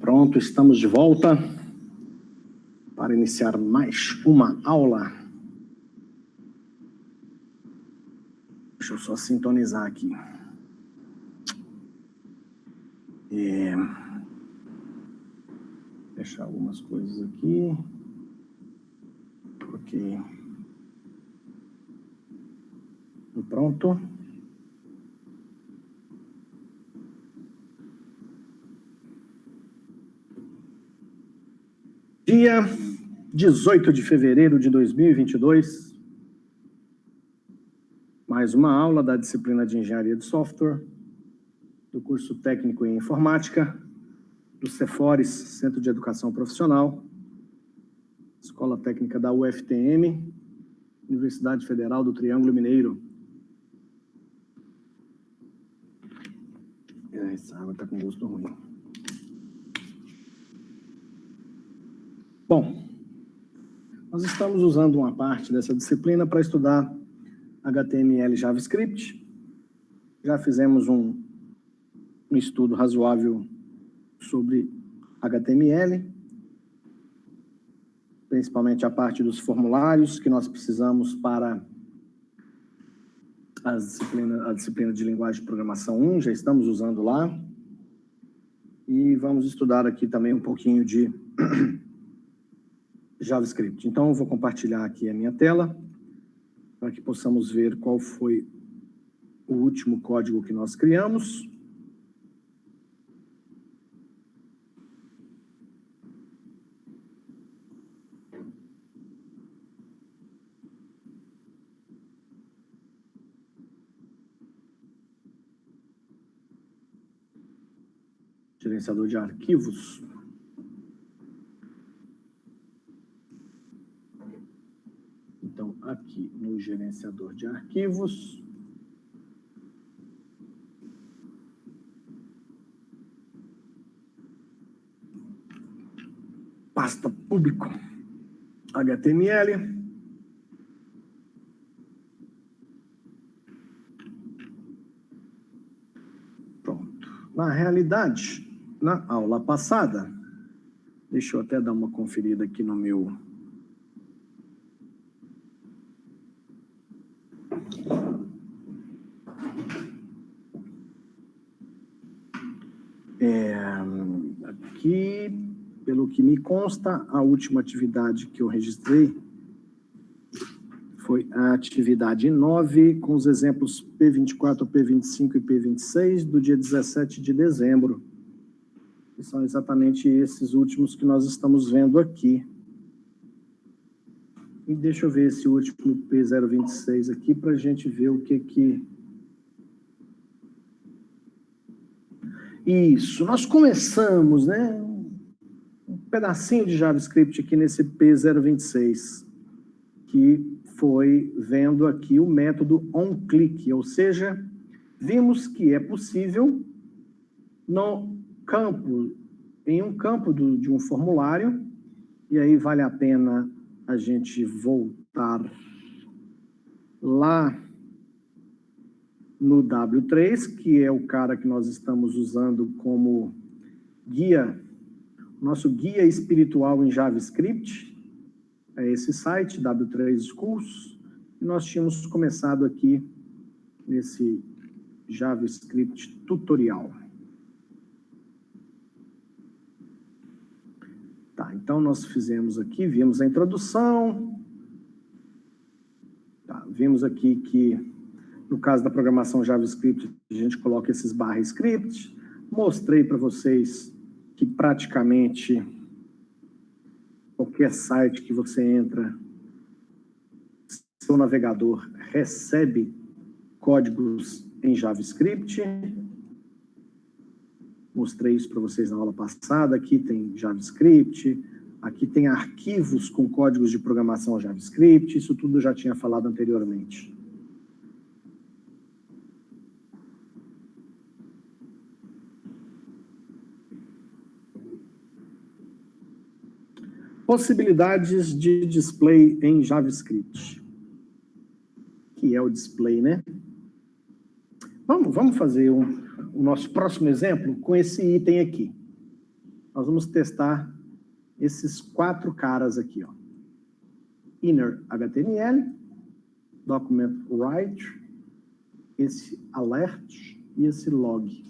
Pronto, estamos de volta para iniciar mais uma aula. Deixa eu só sintonizar aqui. Deixar algumas coisas aqui. Ok. E pronto. Dia 18 de fevereiro de 2022. Mais uma aula da disciplina de Engenharia de Software, do curso técnico em Informática, do Cefores, Centro de Educação Profissional, Escola Técnica da UFTM, Universidade Federal do Triângulo Mineiro. Essa água está com gosto ruim. Bom, nós estamos usando uma parte dessa disciplina para estudar HTML e JavaScript. Já fizemos um estudo razoável sobre HTML, principalmente a parte dos formulários que nós precisamos para a disciplina de linguagem de programação 1, já estamos usando lá. E vamos estudar aqui também um pouquinho de JavaScript. Então, eu vou compartilhar aqui a minha tela, para que possamos ver qual foi o último código que nós criamos. Gerenciador de arquivos. Então, aqui no gerenciador de arquivos, pasta público HTML. Pronto. Na realidade, na aula passada, deixa eu até dar uma conferida aqui no meu... Aqui, pelo que me consta, a última atividade que eu registrei foi a atividade 9, com os exemplos P24, P25 e P26, do dia 17 de dezembro. Que são exatamente esses últimos que nós estamos vendo aqui. E deixa eu ver esse último P026 aqui, para a gente ver o que... Isso, nós começamos, né? Um pedacinho de JavaScript aqui nesse P026, que foi vendo aqui o método onClick, ou seja, vimos que é possível no campo, em um campo de um formulário, e aí vale a pena a gente voltar lá no W3, que é o cara que nós estamos usando como guia, nosso guia espiritual em JavaScript, é esse site, W3 Schools, e nós tínhamos começado aqui nesse JavaScript tutorial. Tá, então nós fizemos aqui, vimos a introdução, tá, vimos aqui que no caso da programação JavaScript, a gente coloca esses /script. Mostrei para vocês que praticamente qualquer site que você entra, seu navegador recebe códigos em JavaScript. Mostrei isso para vocês na aula passada. Aqui tem JavaScript, aqui tem arquivos com códigos de programação JavaScript. Isso tudo eu já tinha falado anteriormente. Possibilidades de display em JavaScript. Que é o display, né? Vamos fazer o nosso próximo exemplo com esse item aqui. nós vamos testar esses 4 caras aqui, ó. Inner HTML, document write, esse alert e esse log.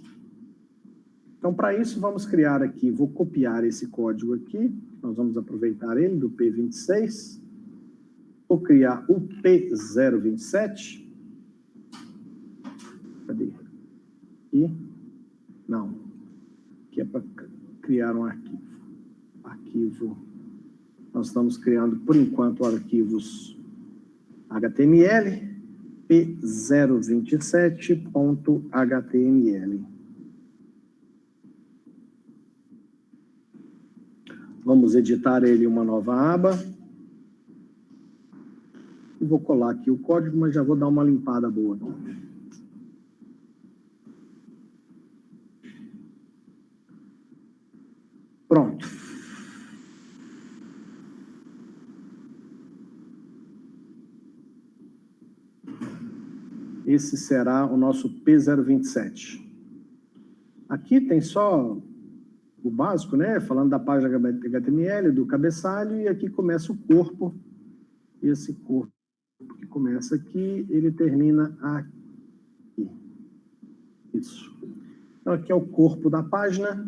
Então, para isso, vamos criar aqui, vou copiar esse código aqui, nós vamos aproveitar ele do P26, vou criar o P027, cadê? Aqui, não, aqui é para criar um arquivo, nós estamos criando, por enquanto, arquivos HTML, p027.html. Vamos editar ele em uma nova aba. E vou colar aqui o código, mas já vou dar uma limpada boa aqui. Pronto. Esse será o nosso P027. Aqui tem só o básico, né? Falando da página HTML, do cabeçalho, e aqui começa o corpo. E esse corpo que começa aqui, ele termina aqui. Isso. Então, aqui é o corpo da página.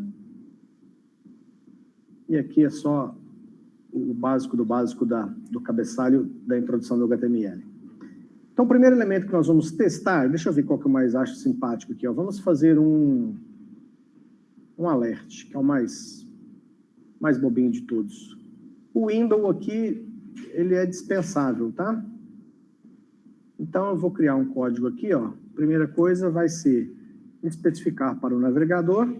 E aqui é só o básico do básico do cabeçalho da introdução do HTML. Então, o primeiro elemento que nós vamos testar, deixa eu ver qual que eu mais acho simpático aqui, ó. Vamos fazer um alert, que é o mais bobinho de todos. O window aqui, ele é dispensável, tá? Então, eu vou criar um código aqui, ó. Primeira coisa vai ser especificar para o navegador.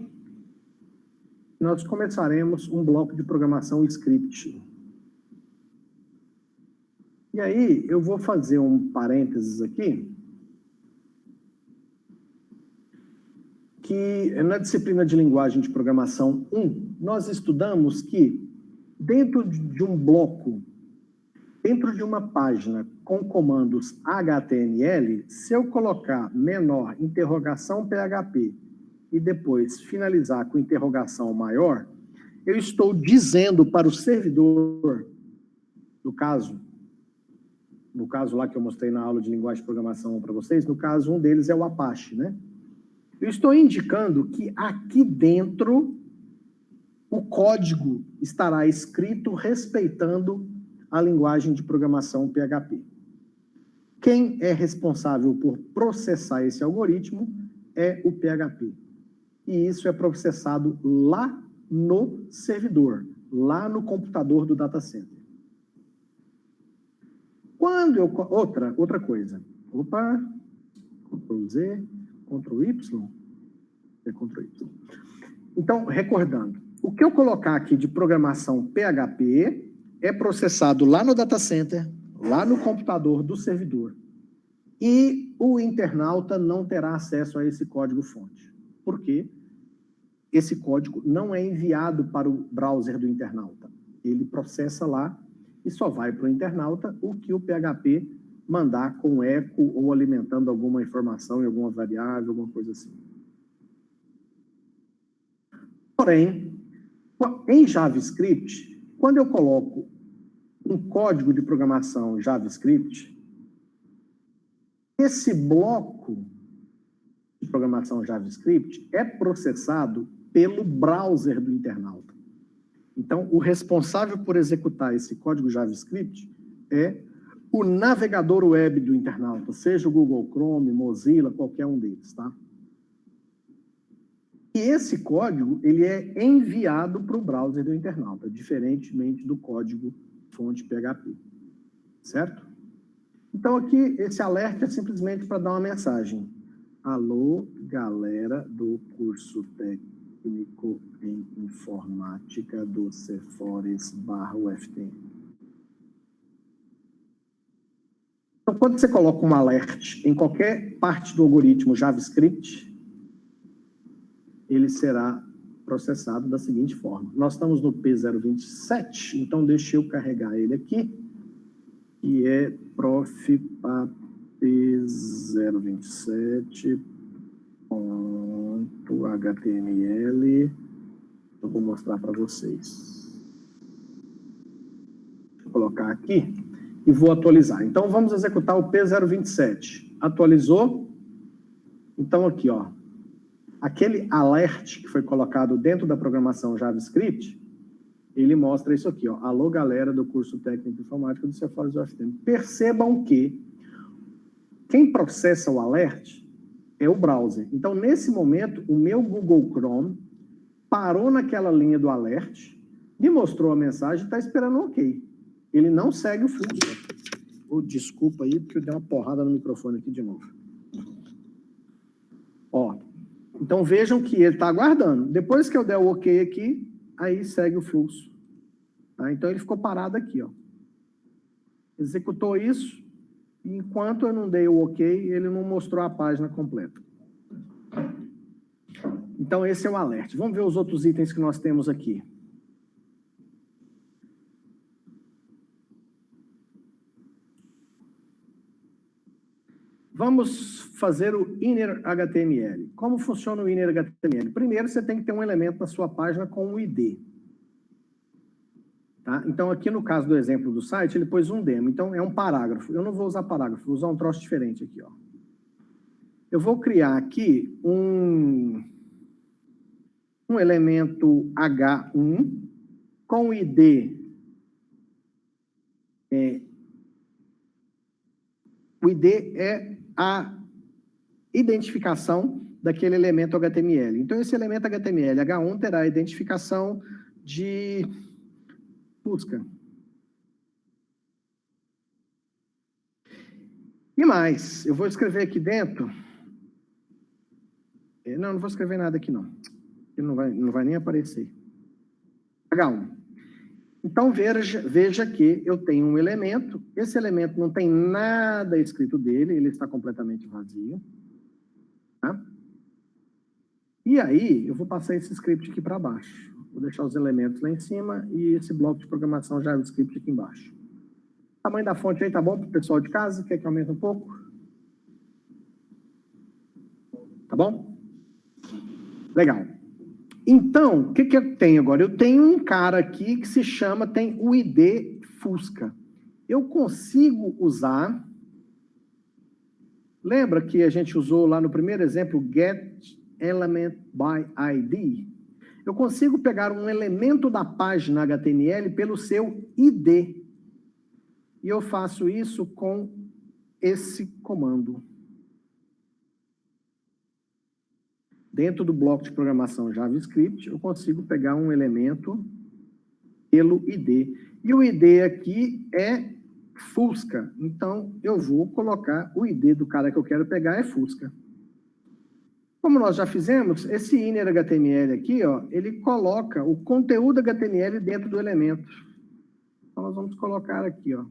Nós começaremos um bloco de programação script. E aí, eu vou fazer um parênteses aqui, que na disciplina de linguagem de programação 1, nós estudamos que dentro de um bloco, dentro de uma página com comandos HTML, se eu colocar menor interrogação PHP e depois finalizar com interrogação maior, eu estou dizendo para o servidor, no caso lá que eu mostrei na aula de linguagem de programação para vocês, no caso um deles é o Apache, né? Eu estou indicando que aqui dentro o código estará escrito respeitando a linguagem de programação PHP. Quem é responsável por processar esse algoritmo é o PHP. E isso é processado lá no servidor, lá no computador do data center. Outra coisa. Opa, Ctrl Z, Ctrl Y. Ctrl Y. Então, recordando, o que eu colocar aqui de programação PHP é processado lá no data center, lá no computador do servidor. E o internauta não terá acesso a esse código-fonte. Por quê? Esse código não é enviado para o browser do internauta. Ele processa lá e só vai para o internauta o que o PHP mandar com eco ou alimentando alguma informação em alguma variável, alguma coisa assim. Porém, em JavaScript, quando eu coloco um código de programação JavaScript, esse bloco de programação JavaScript é processado pelo browser do internauta. Então, o responsável por executar esse código JavaScript é o navegador web do internauta, seja o Google Chrome, Mozilla, qualquer um deles, tá? E esse código, ele é enviado para o browser do internauta, diferentemente do código fonte PHP, certo? Então, aqui, esse alerta é simplesmente para dar uma mensagem. Alô, galera do curso técnico em informática do Cefores/UFTM. Então, quando você coloca um alert em qualquer parte do algoritmo JavaScript, ele será processado da seguinte forma. Nós estamos no P027, então deixa eu carregar ele aqui, e é profp027.html Eu vou mostrar para vocês. Vou colocar aqui e vou atualizar. Então, vamos executar o P027. Atualizou. Então, aqui, ó. Aquele alert que foi colocado dentro da programação JavaScript, ele mostra isso aqui, ó. Alô, galera do curso técnico de informática do Cephorus UFTM. Percebam que quem processa o alert é o browser. Então, nesse momento, o meu Google Chrome parou naquela linha do alert, me mostrou a mensagem e está esperando um ok. Ele não segue o fluxo. Oh, desculpa aí, porque eu dei uma porrada no microfone aqui de novo. Ó, então vejam que ele está aguardando. Depois que eu der o ok aqui, aí segue o fluxo. Tá? Então ele ficou parado aqui, ó. Executou isso, e enquanto eu não dei o ok, ele não mostrou a página completa. Então esse é o alert. Vamos ver os outros itens que nós temos aqui. Vamos fazer o inner HTML. Como funciona o inner HTML? Primeiro, você tem que ter um elemento na sua página com um ID. Tá? Então, aqui no caso do exemplo do site, ele pôs um demo. Então, é um parágrafo. Eu não vou usar parágrafo, vou usar um troço diferente aqui, ó. Eu vou criar aqui um elemento H1 com o ID. O ID é a identificação daquele elemento HTML. Então, esse elemento HTML H1 terá a identificação de busca. E mais, eu vou escrever aqui dentro. Não vou escrever nada aqui, não. Ele não vai nem aparecer. H1. Então, veja que eu tenho um elemento. Esse elemento não tem nada escrito dele, ele está completamente vazio. Tá? E aí, eu vou passar esse script aqui para baixo. Vou deixar os elementos lá em cima e esse bloco de programação JavaScript aqui embaixo. O tamanho da fonte aí tá bom para o pessoal de casa? Quer que aumente um pouco? Tá bom? Legal. Então, o que eu tenho agora? Eu tenho um cara aqui que se chama, tem o ID Fusca. Eu consigo usar... Lembra que a gente usou lá no primeiro exemplo, get element by ID? Eu consigo pegar um elemento da página HTML pelo seu ID. E eu faço isso com esse comando. Dentro do bloco de programação JavaScript, eu consigo pegar um elemento pelo ID. E o ID aqui é Fusca. Então, eu vou colocar o ID do cara que eu quero pegar é Fusca. Como nós já fizemos, esse inner HTML aqui, ó, ele coloca o conteúdo HTML dentro do elemento. Então, nós vamos colocar aqui, ó.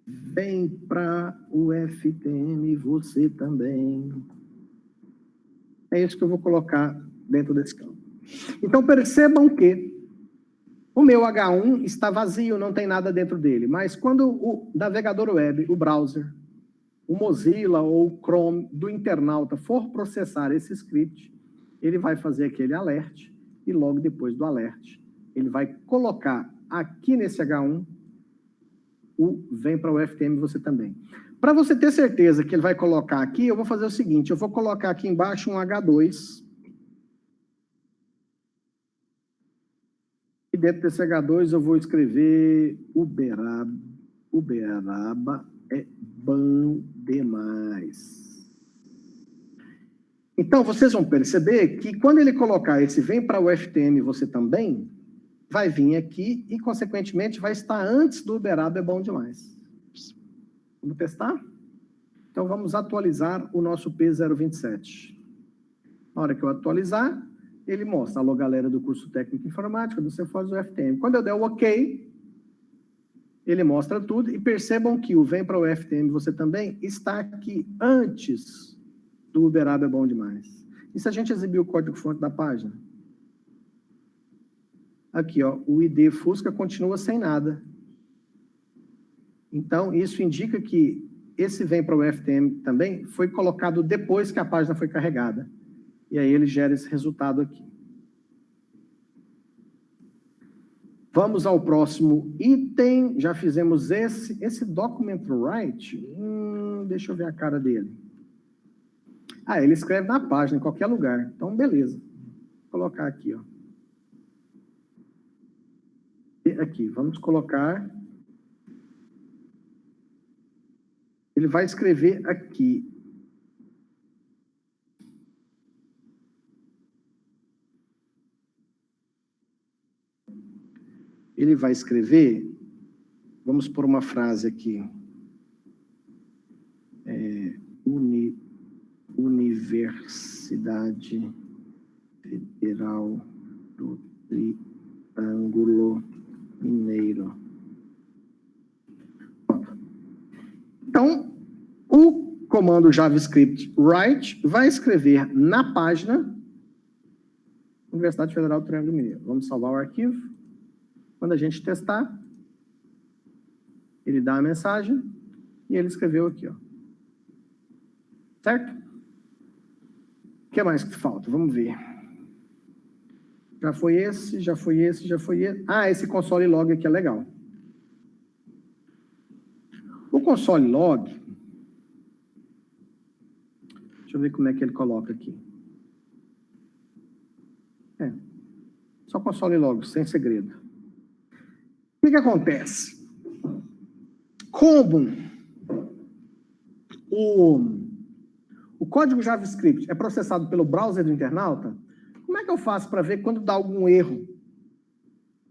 Vem para o FTM você também. É isso que eu vou colocar dentro desse campo. Então, percebam que o meu H1 está vazio, não tem nada dentro dele. Mas quando o navegador web, o browser, o Mozilla ou o Chrome do internauta for processar esse script, ele vai fazer aquele alert e logo depois do alert, ele vai colocar aqui nesse H1 vem para o FTM você também. Para você ter certeza que ele vai colocar aqui, eu vou fazer o seguinte, eu vou colocar aqui embaixo um H2. E dentro desse H2 eu vou escrever Uberaba. Uberaba é bom demais. Então, vocês vão perceber que quando ele colocar esse vem para o FTM você também, vai vir aqui e, consequentemente, vai estar antes do Uberaba é bom demais. Vamos testar? Então, vamos atualizar o nosso P027. Na hora que eu atualizar, ele mostra, alô, galera do curso técnico informática, do Cephorus UFTM. Quando eu der o OK, ele mostra tudo. E percebam que o vem para o FTM você também está aqui antes do Uberaba é bom demais. E se a gente exibir o código-fonte da página? Aqui, ó, o ID Fusca continua sem nada. Então, isso indica que esse vem para o FTM também foi colocado depois que a página foi carregada. E aí ele gera esse resultado aqui. Vamos ao próximo item. Já fizemos esse document write. Deixa eu ver a cara dele. Ele escreve na página, em qualquer lugar. Então, beleza. Vou colocar aqui, ó. E aqui, vamos colocar. Ele vai escrever aqui. Ele vai escrever, vamos pôr uma frase aqui. Universidade Federal do Triângulo Mineiro. Então, o comando JavaScript write vai escrever na página Universidade Federal do Triângulo Mineiro. Vamos salvar o arquivo. Quando a gente testar, ele dá a mensagem e ele escreveu aqui, ó. Certo? O que mais que falta? Vamos ver. Já foi esse, já foi esse, já foi esse. Esse console log aqui é legal. O console log, deixa eu ver como é que ele coloca aqui. Só console log, sem segredo. O que acontece? Como o código JavaScript é processado pelo browser do internauta, como é que eu faço para ver quando dá algum erro?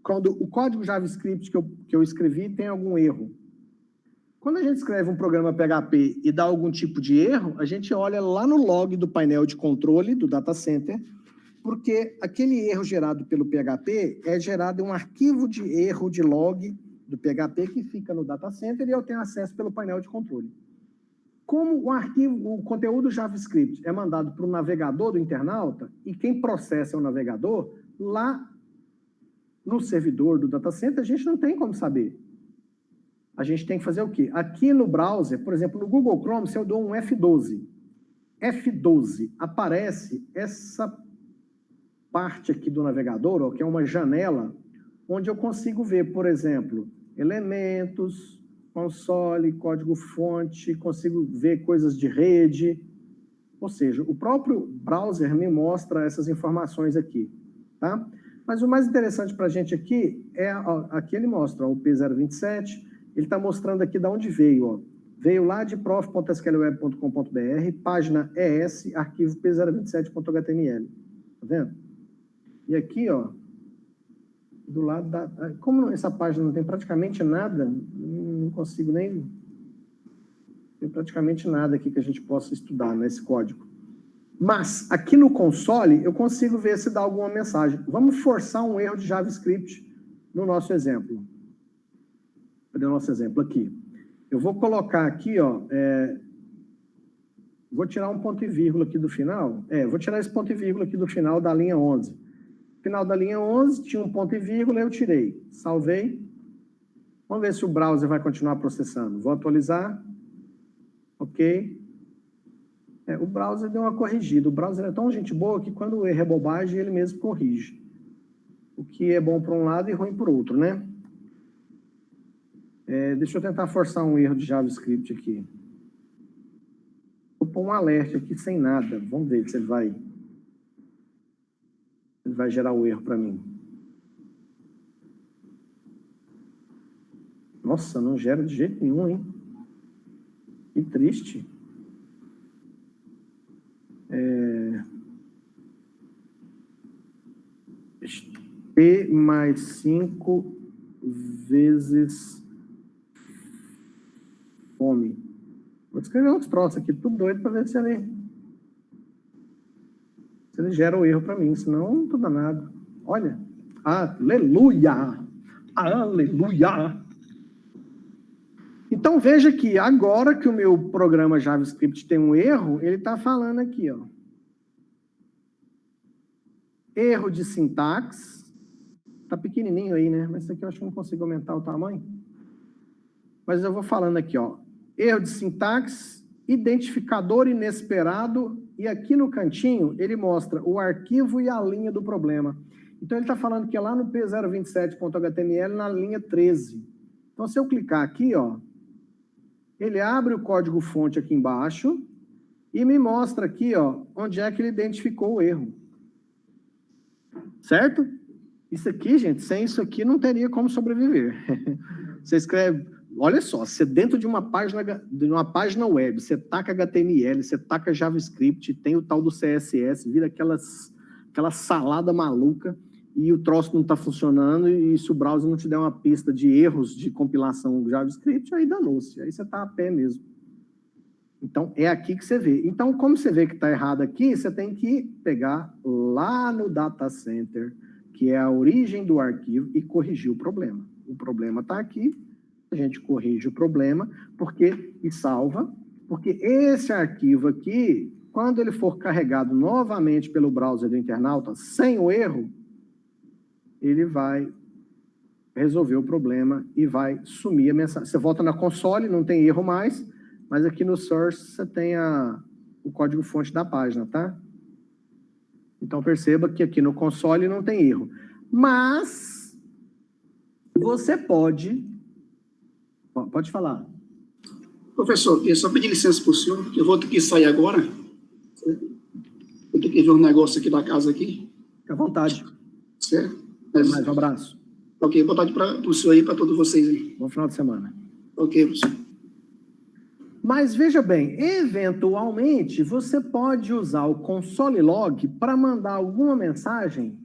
Quando o código JavaScript que eu escrevi tem algum erro. Quando a gente escreve um programa PHP e dá algum tipo de erro, a gente olha lá no log do painel de controle do data center, porque aquele erro gerado pelo PHP é gerado em um arquivo de erro de log do PHP que fica no data center e eu tenho acesso pelo painel de controle. Como o conteúdo JavaScript é mandado para o navegador do internauta e quem processa é o navegador, lá no servidor do data center a gente não tem como saber. A gente tem que fazer o quê? Aqui no browser, por exemplo, no Google Chrome, se eu dou um F12, aparece essa parte aqui do navegador, ó, que é uma janela, onde eu consigo ver, por exemplo, elementos, console, código-fonte, consigo ver coisas de rede. Ou seja, o próprio browser me mostra essas informações aqui, tá? Mas o mais interessante para a gente aqui é, ó, aqui ele mostra ó, o P027, ele está mostrando aqui de onde veio, ó. Veio lá de prof.sqlweb.com.br, página ES, arquivo P027.html. Tá vendo? E aqui, ó, do lado da... Como essa página não tem praticamente nada, não consigo nem... Tem praticamente nada aqui que a gente possa estudar nesse código. Mas, aqui no console, eu consigo ver se dá alguma mensagem. Vamos forçar um erro de JavaScript no nosso exemplo. Cadê o nosso exemplo? Aqui. Eu vou colocar aqui, ó... Vou tirar um ponto e vírgula aqui do final. Vou tirar esse ponto e vírgula aqui do final da linha 11. Final da linha 11, tinha um ponto e vírgula, eu tirei. Salvei. Vamos ver se o browser vai continuar processando. Vou atualizar. Ok. O browser deu uma corrigida. O browser é tão gente boa que quando o erro é bobagem, ele mesmo corrige. O que é bom para um lado e ruim para o outro, né? Deixa eu tentar forçar um erro de JavaScript aqui. Vou pôr um alerta aqui sem nada. Vamos ver se ele vai gerar o erro para mim. Nossa, não gera de jeito nenhum, hein? Que triste. P mais 5 vezes fome. Vou escrever uns troços aqui, tudo doido, para ver se ele gera o erro para mim, senão não tô danado. Olha, aleluia! Aleluia! Então, veja que agora que o meu programa JavaScript tem um erro, ele está falando aqui, ó. Erro de sintaxe. Está pequenininho aí, né? Mas isso aqui eu acho que não consigo aumentar o tamanho. Mas eu vou falando aqui, ó. Erro de sintaxe, identificador inesperado e aqui no cantinho ele mostra o arquivo e a linha do problema. Então ele está falando que é lá no P027.html na linha 13. Então se eu clicar aqui, ó, ele abre o código-fonte aqui embaixo e me mostra aqui, ó, onde é que ele identificou o erro. Certo? Isso aqui, gente, sem isso aqui não teria como sobreviver. Você escreve, olha só, você dentro de uma página web, você taca HTML, você taca JavaScript, tem o tal do CSS, vira aquela salada maluca e o troço não está funcionando, e se o browser não te der uma pista de erros de compilação do JavaScript, aí danou-se, aí você está a pé mesmo. Então, é aqui que você vê. Então, como você vê que está errado aqui, você tem que pegar lá no data center, que é a origem do arquivo, e corrigir o problema. O problema está aqui, a gente corrige o problema, e salva, porque esse arquivo aqui, quando ele for carregado novamente pelo browser do internauta, sem o erro, ele vai resolver o problema e vai sumir a mensagem. Você volta na console, não tem erro mais, mas aqui no source você tem o código-fonte da página, tá? Então perceba que aqui no console não tem erro. Mas você pode falar. Professor, eu só pedir licença para o senhor, eu vou ter que sair agora. Eu tenho que ver um negócio aqui da casa aqui. Fique à vontade. Certo? Mais um abraço. Ok, boa tarde para o senhor e para todos vocês aí. Bom final de semana. Ok, professor. Mas veja bem, eventualmente você pode usar o console log para mandar alguma mensagem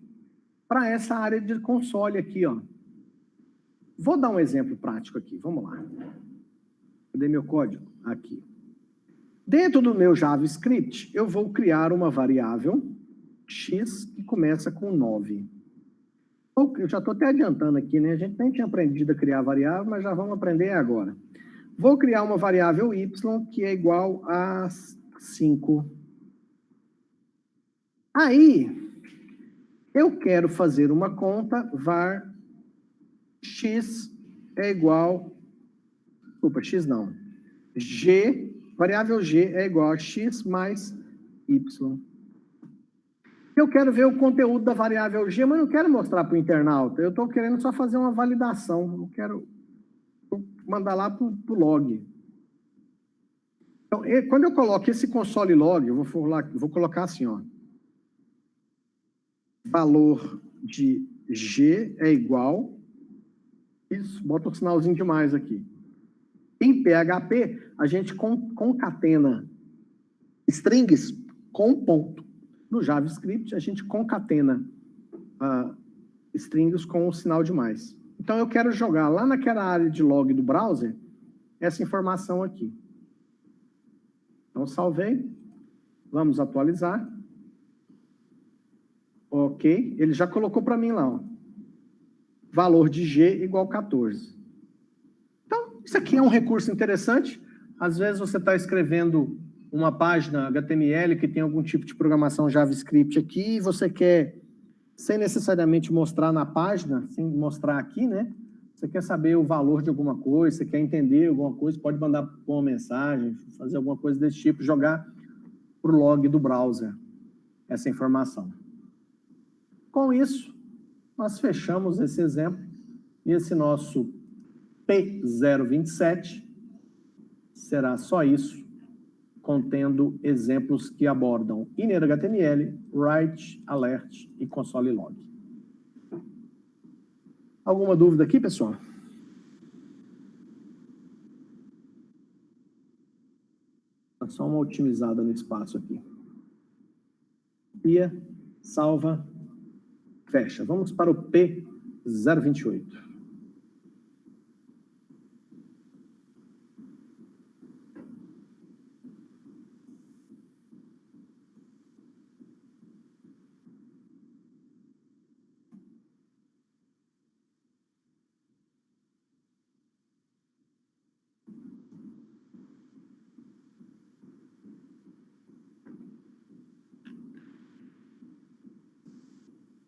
para essa área de console aqui, ó. Vou dar um exemplo prático aqui, vamos lá. Cadê meu código? Aqui. Dentro do meu JavaScript, eu vou criar uma variável x que começa com 9. Eu já estou até adiantando aqui, né? A gente nem tinha aprendido a criar variável, mas já vamos aprender agora. Vou criar uma variável y que é igual a 5. Aí, eu quero fazer uma conta var x é igual... Desculpa, x não. Variável g é igual a x mais y. Eu quero ver o conteúdo da variável g, mas não quero mostrar para o internauta. Eu estou querendo só fazer uma validação. Eu quero mandar lá para o log. Então, quando eu coloco esse console log, eu vou colocar assim, ó. Valor de g é igual... Isso, bota um sinalzinho de mais aqui. Em PHP, a gente concatena strings com ponto. No JavaScript, a gente concatena strings com o sinal de mais. Então, eu quero jogar lá naquela área de log do browser essa informação aqui. Então, salvei. Vamos atualizar. Ok. Ele já colocou para mim lá, ó. Valor de G igual 14. Então, isso aqui é um recurso interessante. Às vezes você está escrevendo uma página HTML que tem algum tipo de programação JavaScript aqui e você quer, sem necessariamente mostrar na página, sem mostrar aqui, né? Você quer saber o valor de alguma coisa, você quer entender alguma coisa, pode mandar uma mensagem, fazer alguma coisa desse tipo, jogar para o log do browser essa informação. Com isso, nós fechamos esse exemplo e esse nosso P027 será só isso, contendo exemplos que abordam inner.html, write, alert e console log. Alguma dúvida aqui, pessoal? Só uma otimizada no espaço aqui. Copia, salva, fecha. Vamos para o P028.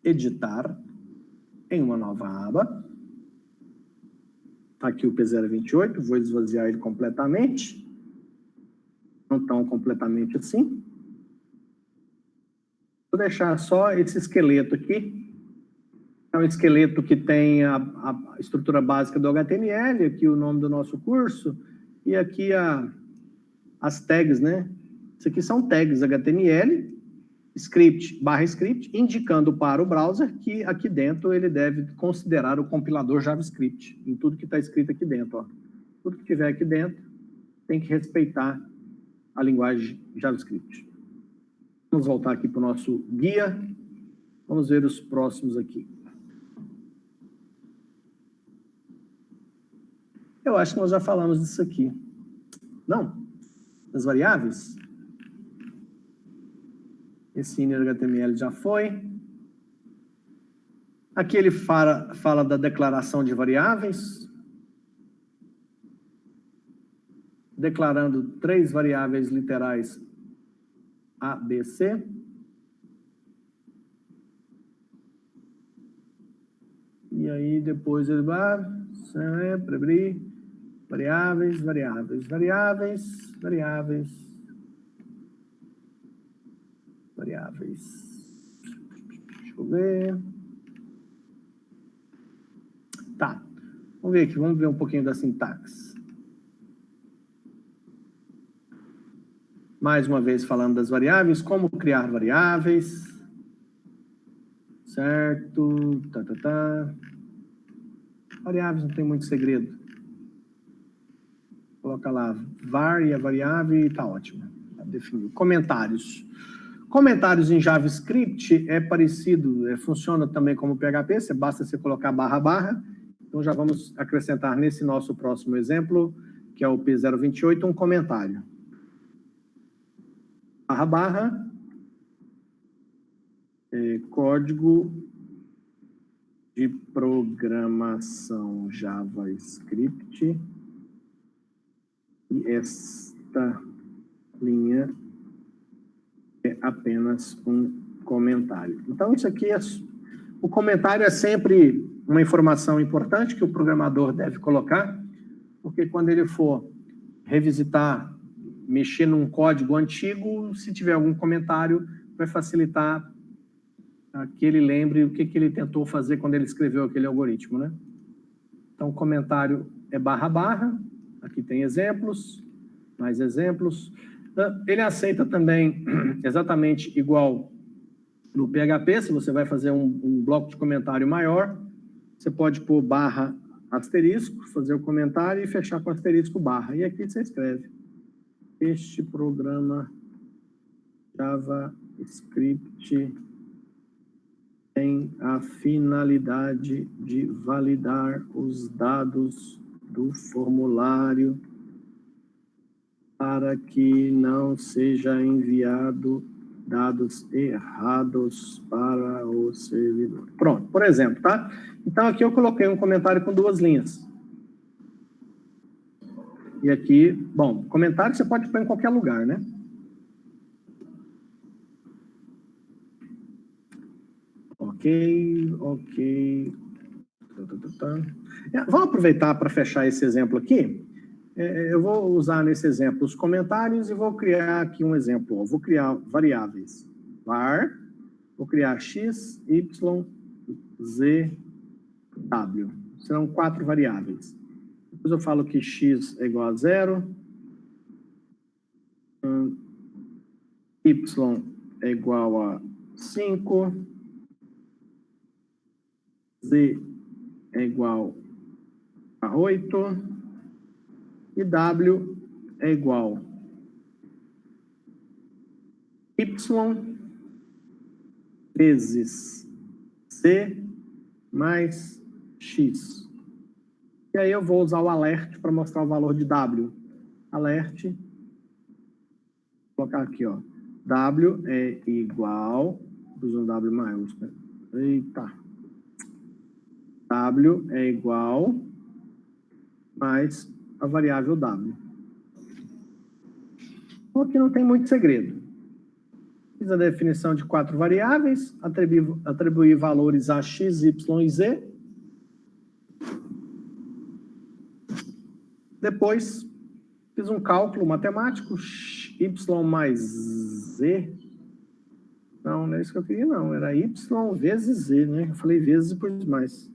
Editar em uma nova aba. Está aqui o P028, vou esvaziar ele completamente. Não tão completamente assim. Vou deixar só esse esqueleto aqui. É um esqueleto que tem a estrutura básica do HTML, aqui o nome do nosso curso, e aqui as tags, né? Isso aqui são tags HTML, script, /script, indicando para o browser que aqui dentro ele deve considerar o compilador JavaScript, em tudo que está escrito aqui dentro. Ó. Tudo que tiver aqui dentro tem que respeitar a linguagem JavaScript. Vamos voltar aqui para o nosso guia. Vamos ver os próximos aqui. Eu acho que nós já falamos disso aqui. Não? Das variáveis? Esse inner HTML já foi. Aqui ele fala da declaração de variáveis. Declarando 3 variáveis literais A, B, C. E aí depois ele vai sempre abrir variáveis, variáveis, variáveis, variáveis, variáveis. Deixa eu ver. Tá. Vamos ver aqui, vamos ver um pouquinho da sintaxe. Mais uma vez falando das variáveis, como criar variáveis. Certo. Variáveis não tem muito segredo. Coloca lá var e a variável e tá ótimo. Tá definido. Comentários. Comentários em JavaScript é parecido, funciona também como PHP, basta você colocar //. Então já vamos acrescentar nesse nosso próximo exemplo, que é o P028, um comentário. // código de programação JavaScript. E esta linha é apenas um comentário. Então, isso aqui o comentário é sempre uma informação importante que o programador deve colocar, porque quando ele for revisitar, mexer num código antigo, se tiver algum comentário, vai facilitar que ele lembre o que ele tentou fazer quando ele escreveu aquele algoritmo, né? Então, o comentário é //. Aqui tem exemplos, mais exemplos. Ele aceita também exatamente igual no PHP, se você vai fazer um bloco de comentário maior, você pode pôr /*, fazer o comentário e fechar com asterisco /. E aqui você escreve: este programa JavaScript tem a finalidade de validar os dados do formulário para que não seja enviado dados errados para o servidor. Pronto, por exemplo, tá? Então, aqui eu coloquei um comentário com 2 linhas. E aqui, bom, comentário você pode pôr em qualquer lugar, né? Ok. Vamos aproveitar para fechar esse exemplo aqui. Eu vou usar nesse exemplo os comentários e vou criar aqui um exemplo. Vou criar variáveis var, vou criar x, y, z, w. Serão 4 variáveis. Depois eu falo que x é igual a 0, y é igual a 5, z é igual a 8, e w é igual y vezes c mais x. E aí eu vou usar o alert para mostrar o valor de w. Alert, vou colocar aqui, ó. W é igual, vou usar um W maiúsculo. Eita. W é igual mais a variável w. Então, aqui não tem muito segredo. Fiz a definição de 4 variáveis, atribuir valores a x, y e z. Depois, fiz um cálculo matemático, y mais z Não, não é isso que eu queria, não. Era y vezes z, né? Eu falei vezes e depois mais.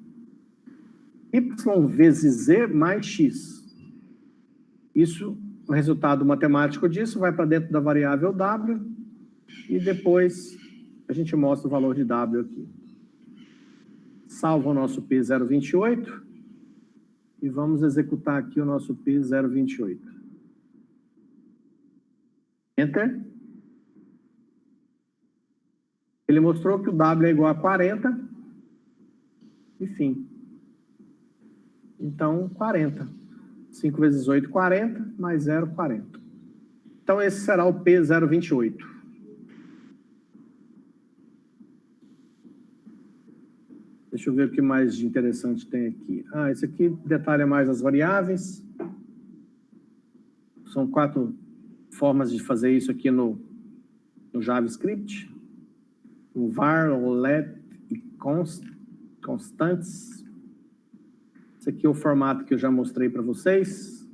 Y vezes z mais x. Isso, o resultado matemático disso vai para dentro da variável w e depois a gente mostra o valor de w aqui. Salva o nosso P028 e vamos executar aqui o nosso P028. Enter. Ele mostrou que o w é igual a 40 e fim. Então, 40. 5 vezes 8, 40, mais 0, 40. Então, esse será o P028. Deixa eu ver o que mais de interessante tem aqui. Esse aqui detalha mais as variáveis. São 4 formas de fazer isso aqui no JavaScript. O var, o let e constantes. Esse aqui é o formato que eu já mostrei para vocês.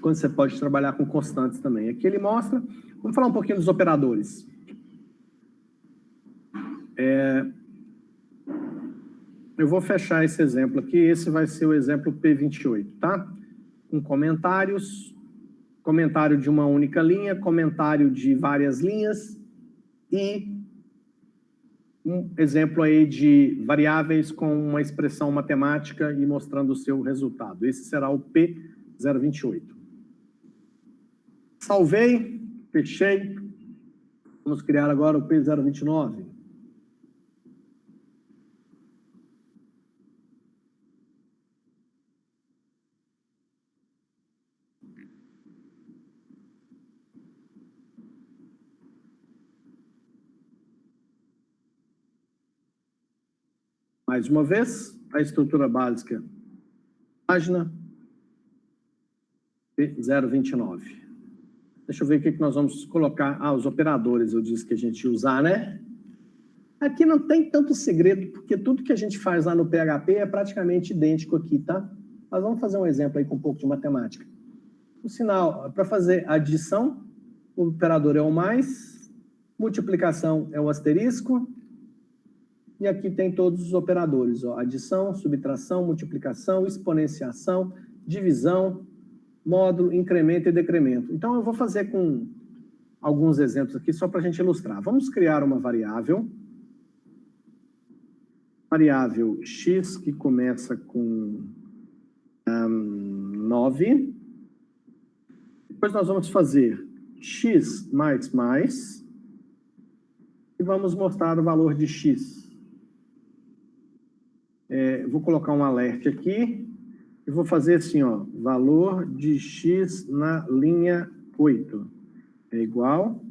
Quando você pode trabalhar com constantes também. Aqui ele mostra... Vamos falar um pouquinho dos operadores. Eu vou fechar esse exemplo aqui. Esse vai ser o exemplo P28, tá? Com comentários, comentário de uma única linha, comentário de várias linhas e um exemplo aí de variáveis com uma expressão matemática e mostrando o seu resultado. Esse será o P028. Salvei, fechei. Vamos criar agora o P029. Mais uma vez, a estrutura básica, página P029. Deixa eu ver o que nós vamos colocar. Os operadores, eu disse que a gente ia usar, né? Aqui não tem tanto segredo, porque tudo que a gente faz lá no PHP é praticamente idêntico aqui, tá? Mas vamos fazer um exemplo aí com um pouco de matemática. O sinal, para fazer adição, o operador é o mais, multiplicação é o asterisco, e aqui tem todos os operadores, ó, adição, subtração, multiplicação, exponenciação, divisão, módulo, incremento e decremento. Então, eu vou fazer com alguns exemplos aqui, só para a gente ilustrar. Vamos criar uma variável x, que começa com 9. Depois nós vamos fazer x mais, e vamos mostrar o valor de x. Vou colocar um alerta aqui, e vou fazer assim, ó, valor de x na linha 8 é igual,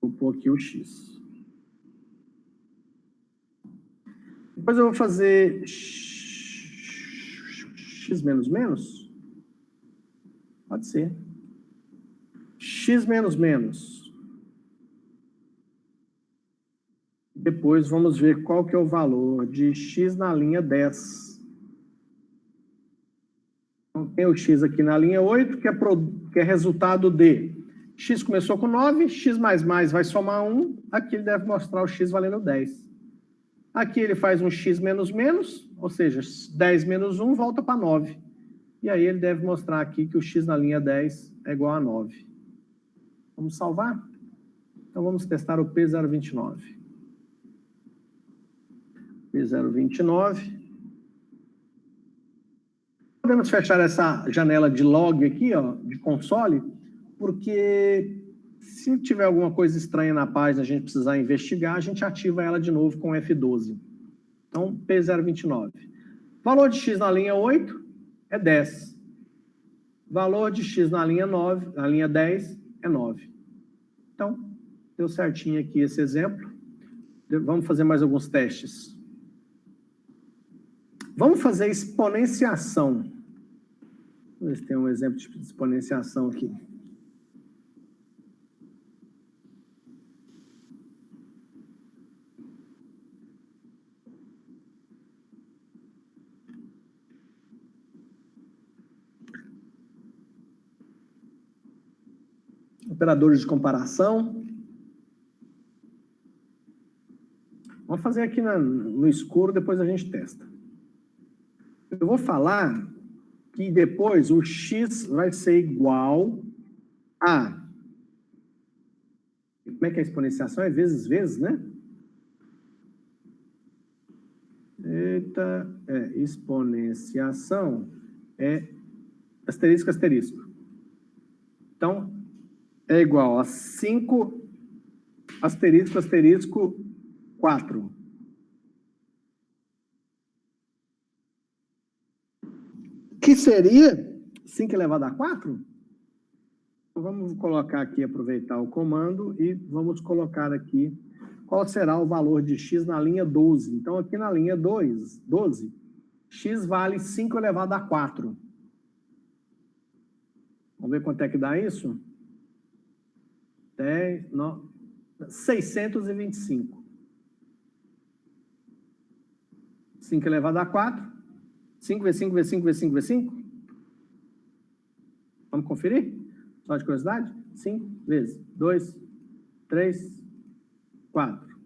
vou pôr aqui o x. Depois eu vou fazer x menos menos, pode ser, x menos menos. Depois vamos ver qual que é o valor de x na linha 10. Então, tem o x aqui na linha 8, que é resultado de x começou com 9, x vai somar 1, aqui ele deve mostrar o x valendo 10. Aqui ele faz um x menos menos, ou seja, 10 menos 1 volta para 9. E aí ele deve mostrar aqui que o x na linha 10 é igual a 9. Vamos salvar? Então vamos testar o P029. P029. Podemos fechar essa janela de log aqui, ó, de console, porque se tiver alguma coisa estranha na página, a gente precisar investigar, a gente ativa ela de novo com F12. Então, P029. Valor de x na linha 8 é 10. Valor de x na linha 9, na linha 10 é 9. Então, deu certinho aqui esse exemplo. Vamos fazer mais alguns testes. Vamos fazer exponenciação. Vamos ver se tem um exemplo de exponenciação aqui. Operadores de comparação. Vamos fazer aqui no escuro, depois a gente testa. Eu vou falar que depois o x vai ser igual a... Como é que é a exponenciação? É vezes, né? Eita, exponenciação é asterisco, asterisco. Então, é igual a 5 asterisco, asterisco 4. Que seria 5 elevado a 4? Então, vamos colocar aqui, aproveitar o comando e vamos colocar aqui qual será o valor de x na linha 12. Então, aqui na linha 12, x vale 5 elevado a 4. Vamos ver quanto é que dá isso? 625. 5 elevado a 4. 5 vezes 5 vezes 5 vezes 5 vezes 5. Vamos conferir? Só de curiosidade? 5 vezes 2, 3, 4.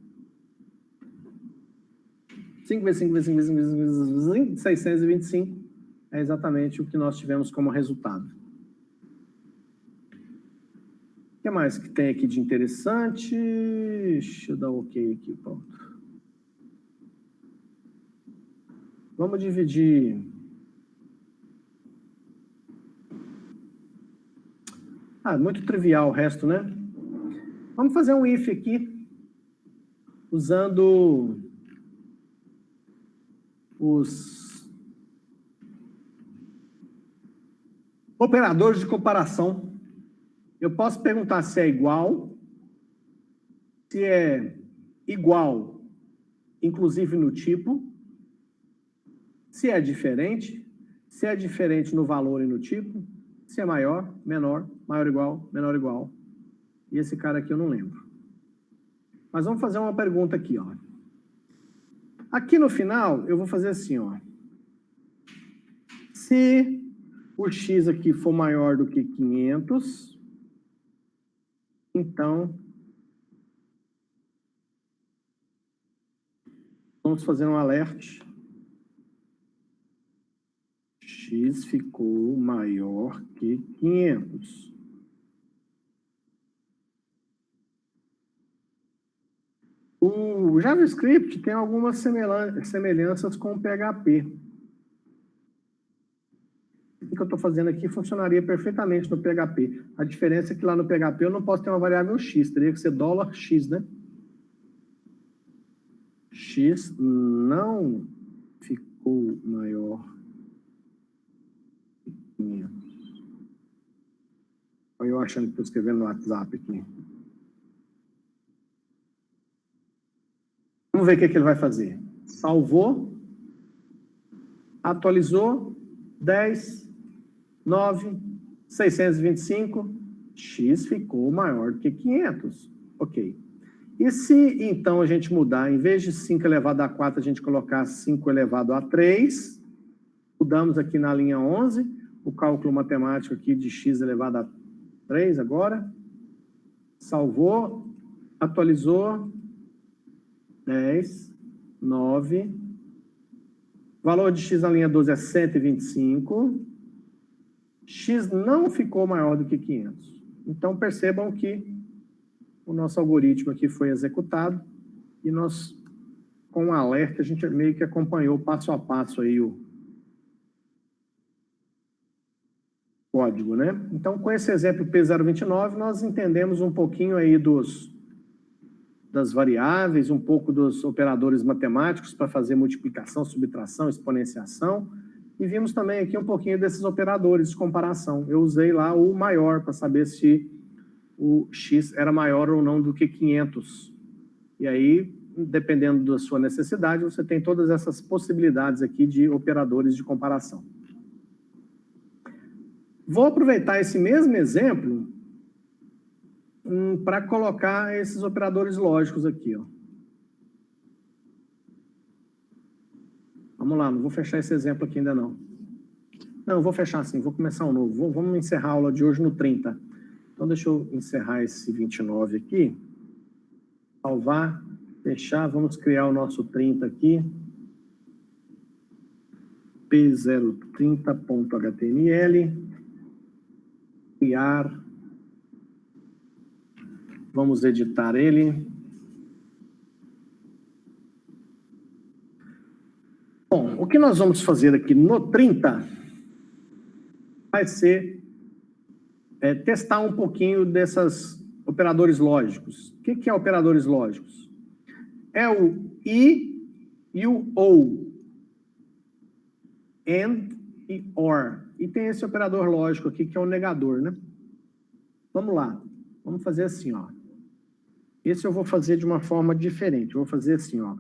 5 vezes 5 vezes 5 vezes 5 vezes 5, 625 é exatamente o que nós tivemos como resultado. O que mais que tem aqui de interessante? Deixa eu dar um ok aqui, pronto. Vamos dividir. Muito trivial o resto, né? Vamos fazer um if aqui, usando os operadores de comparação. Eu posso perguntar se é igual, se é igual, inclusive no tipo, se é diferente no valor e no tipo, se é maior, menor, maior igual, menor igual. E esse cara aqui eu não lembro. Mas vamos fazer uma pergunta aqui, ó. Aqui no final, eu vou fazer assim, ó. Se o x aqui for maior do que 500, então, vamos fazer um alerta. X ficou maior que 500. O JavaScript tem algumas semelhanças com o PHP. O que eu estou fazendo aqui funcionaria perfeitamente no PHP. A diferença é que lá no PHP eu não posso ter uma variável x, teria que ser $x, né? X não ficou maior que 500. Olha eu achando que estou escrevendo no WhatsApp aqui. Vamos ver o que ele vai fazer. Salvou, atualizou, 10, 9, 625, x ficou maior do que 500. Ok. E se, então, a gente mudar, em vez de 5 elevado a 4, a gente colocar 5 elevado a 3, mudamos aqui na linha 11, o cálculo matemático aqui de x elevado a 3 agora, salvou, atualizou, 10, 9, valor de x na linha 12 é 125, x não ficou maior do que 500. Então, percebam que o nosso algoritmo aqui foi executado e nós, com um alerta, a gente meio que acompanhou passo a passo aí o código, né? Então, com esse exemplo P029, nós entendemos um pouquinho aí das variáveis, um pouco dos operadores matemáticos para fazer multiplicação, subtração, exponenciação, e vimos também aqui um pouquinho desses operadores de comparação. Eu usei lá o maior para saber se o x era maior ou não do que 500. E aí, dependendo da sua necessidade, você tem todas essas possibilidades aqui de operadores de comparação. Vou aproveitar esse mesmo exemplo para colocar esses operadores lógicos aqui, ó. Vamos lá, não vou fechar esse exemplo aqui ainda não. Não, vou fechar assim, vou começar um novo. Vamos encerrar a aula de hoje no 30. Então, deixa eu encerrar esse 29 aqui. Salvar, fechar. Vamos criar o nosso 30 aqui. P030.html. Criar. Vamos editar ele. Bom, o que nós vamos fazer aqui no 30 vai ser testar um pouquinho desses operadores lógicos. O que é operadores lógicos? É o I e o OU. AND e OR. E tem esse operador lógico aqui, que é o negador, né? Vamos lá. Vamos fazer assim, ó. Esse eu vou fazer de uma forma diferente. Eu vou fazer assim, ó.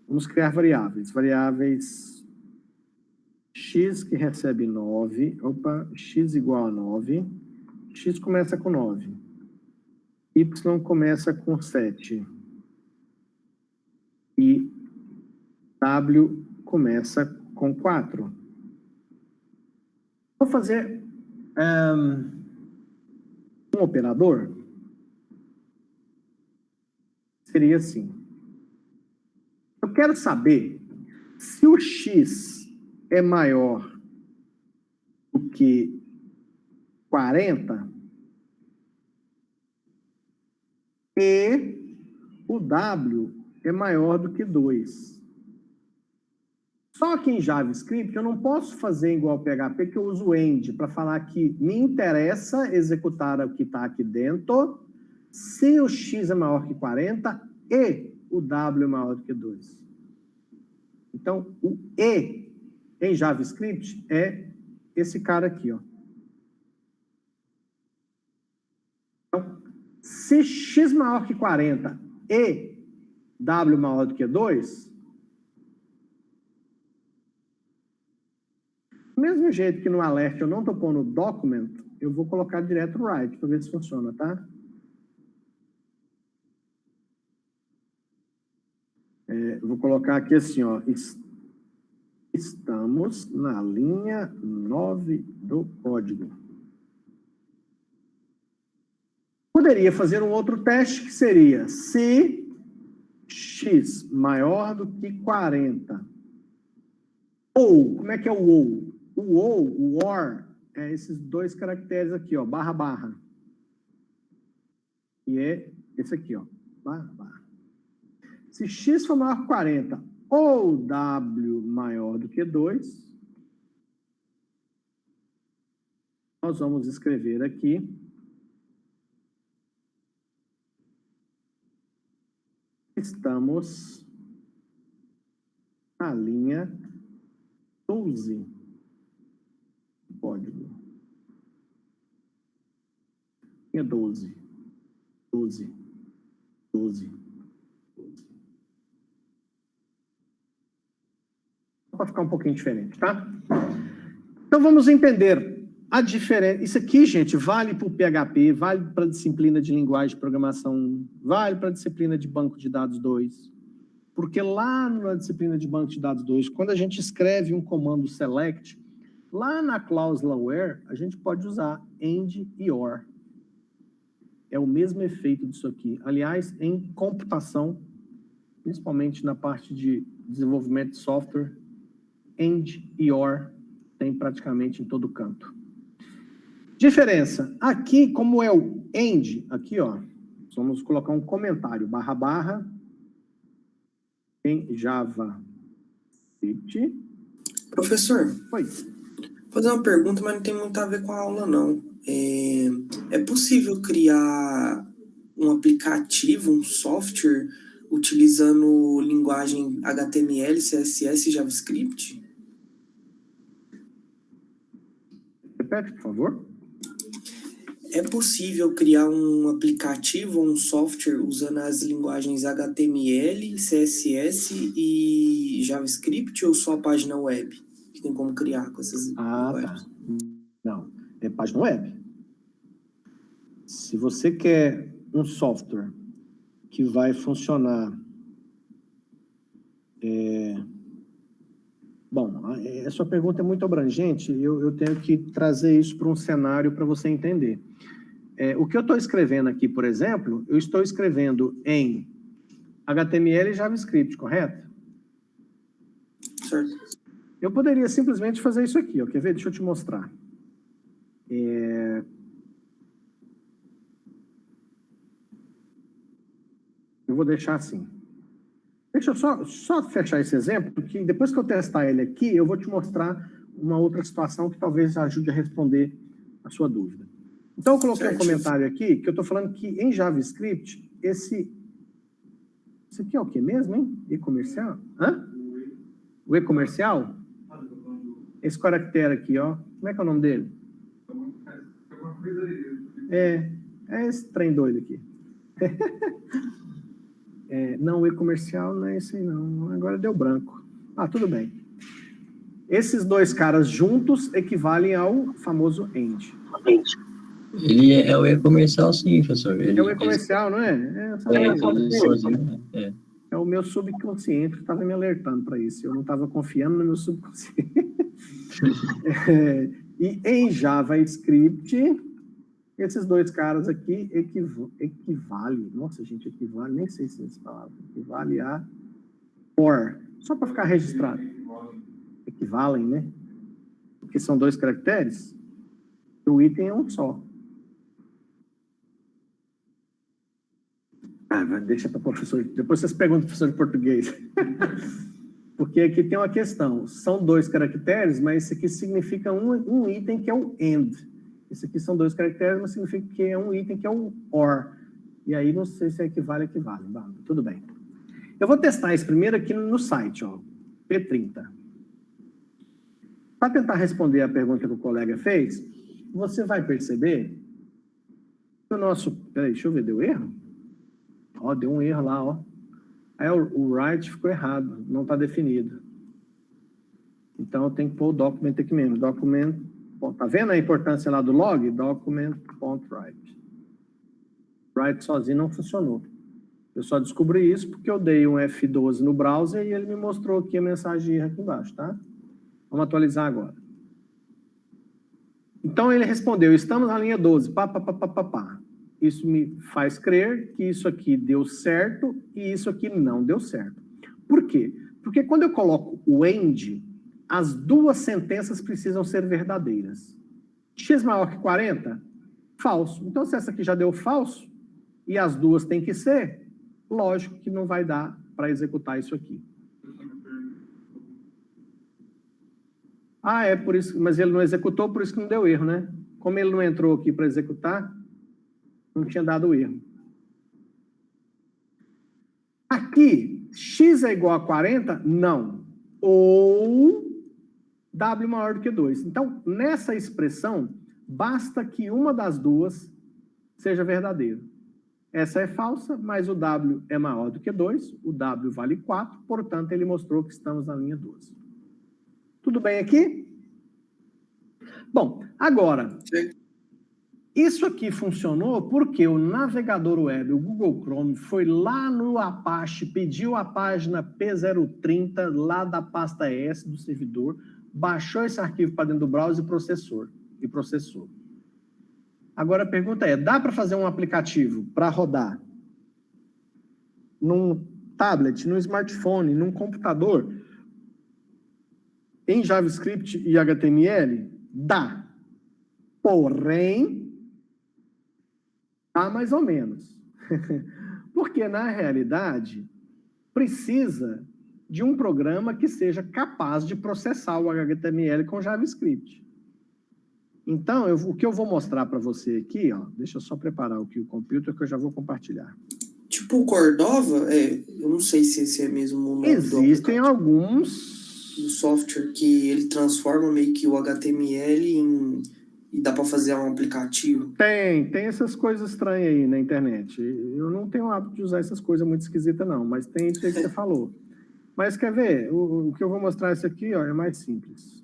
Vamos criar variáveis. Variáveis x que recebe 9. Opa, x igual a 9. X começa com 9. Y começa com 7. E W começa com 4. Vou fazer um operador. Seria assim. Eu quero saber se o x é maior do que 40 e o W é maior do que 2. Só que em JavaScript eu não posso fazer igual ao PHP, que eu uso o end para falar que me interessa executar o que está aqui dentro se o x é maior que 40 e o W é maior do que 2. Então, o E em JavaScript é esse cara aqui, ó. Então, se x maior que 40 e W maior do que 2, do mesmo jeito que no alert eu não estou pondo document, eu vou colocar direto write para ver se funciona, tá? Eu vou colocar aqui assim, ó. Estamos na linha 9 do código. Poderia fazer um outro teste que seria se x maior do que 40. Ou, como é que é o ou? O ou, o or, é esses dois caracteres aqui, ó, barra, barra. E é esse aqui, ó, barra, barra. Se x for maior que 40 ou W maior do que 2, nós vamos escrever aqui estamos na linha 12 do código. Linha 12. 12. 12. Para ficar um pouquinho diferente, tá? Então vamos entender a diferença. Isso aqui, gente, vale para o PHP, vale para a disciplina de linguagem de programação 1, vale para a disciplina de banco de dados 2. Porque lá na disciplina de banco de dados 2, quando a gente escreve um comando select, lá na cláusula where, a gente pode usar end e or. É o mesmo efeito disso aqui. Aliás, em computação, principalmente na parte de desenvolvimento de software, end e or tem praticamente em todo canto. Diferença. Aqui, como é o end, aqui, ó, vamos colocar um comentário, barra, barra, em JavaScript. Professor, Oi. vou fazer uma pergunta, mas não tem muito a ver com a aula, não. É possível criar um aplicativo, um software, utilizando linguagem HTML, CSS e JavaScript? Repete, por favor. É possível criar um aplicativo ou um software usando as linguagens HTML, CSS e JavaScript ou só a página web? Que tem como criar com essas linguagens? Tá. Não, é página web. Se você quer um software que vai funcionar Bom, a sua pergunta é muito abrangente, eu tenho que trazer isso para um cenário para você entender. O que eu estou escrevendo aqui, por exemplo, eu estou escrevendo em HTML e JavaScript, correto? Certo. Eu poderia simplesmente fazer isso aqui, ó. Quer ver? Deixa eu te mostrar. Eu vou deixar assim. Deixa eu só fechar esse exemplo, porque depois que eu testar ele aqui, eu vou te mostrar uma outra situação que talvez ajude a responder a sua dúvida. Então, eu coloquei um comentário aqui, que eu estou falando que em JavaScript, esse aqui é o que mesmo, hein? E-comercial? Hã? O e-comercial? Esse caractere aqui, ó. Como é que é o nome dele? É esse trem doido aqui. Não, o e-comercial não é esse aí, não. Agora deu branco. Tudo bem. Esses dois caras juntos equivalem ao famoso end. Ele é o e-comercial, sim, professor. É o e-comercial, não é? É o meu subconsciente que estava me alertando para isso. Eu não estava confiando no meu subconsciente. E em JavaScript, esses dois caras aqui equivale. Nossa, gente, equivale, nem sei se é essa palavra. Equivale a or. Só para ficar registrado. Equivalem, né? Porque são dois caracteres. O item é um só. Deixa para o professor. Depois vocês perguntam para o professor de português. Porque aqui tem uma questão. São dois caracteres, mas esse aqui significa um item que é o and. Esse aqui são dois caracteres, mas significa que é um item que é o or. E aí não sei se equivale. Tudo bem. Eu vou testar isso primeiro aqui no site, ó. P30. Para tentar responder a pergunta que o colega fez, você vai perceber que o nosso... Peraí, deixa eu ver, deu erro? Deu um erro lá, ó. Aí o write ficou errado, não está definido. Então, eu tenho que pôr o document aqui mesmo. Document, tá vendo a importância lá do log? Document.write. Write sozinho não funcionou. Eu só descobri isso porque eu dei um F12 no browser e ele me mostrou aqui a mensagem de erro aqui embaixo, tá? Vamos atualizar agora. Então, ele respondeu, estamos na linha 12, Isso me faz crer que isso aqui deu certo e isso aqui não deu certo. Por quê? Porque quando eu coloco o end, as duas sentenças precisam ser verdadeiras. X maior que 40? Falso. Então, se essa aqui já deu falso, e as duas têm que ser, lógico que não vai dar para executar isso aqui. É por isso, mas ele não executou, por isso que não deu erro, né? Como ele não entrou aqui para executar, não tinha dado erro. Aqui, x é igual a 40? Não. Ou w maior do que 2. Então, nessa expressão, basta que uma das duas seja verdadeira. Essa é falsa, mas o w é maior do que 2, o w vale 4, portanto, ele mostrou que estamos na linha 12. Tudo bem aqui? Bom, agora... Isso aqui funcionou porque o navegador web, o Google Chrome, foi lá no Apache, pediu a página P030 lá da pasta ES do servidor, baixou esse arquivo para dentro do browser e processou. Agora a pergunta é, dá para fazer um aplicativo para rodar num tablet, num smartphone, num computador, em JavaScript e HTML? Dá. Porém... mais ou menos. Porque, na realidade, precisa de um programa que seja capaz de processar o HTML com JavaScript. Então, o que eu vou mostrar para você aqui, ó, deixa eu só preparar aqui o computer que eu já vou compartilhar. Tipo o Cordova, eu não sei se esse é mesmo o nome. Existem alguns... O software que ele transforma meio que o HTML e dá para fazer um aplicativo? Tem essas coisas estranhas aí na internet. Eu não tenho o hábito de usar essas coisas muito esquisitas, não, mas tem isso aí que você falou. Mas quer ver? O que eu vou mostrar isso aqui, ó, é mais simples.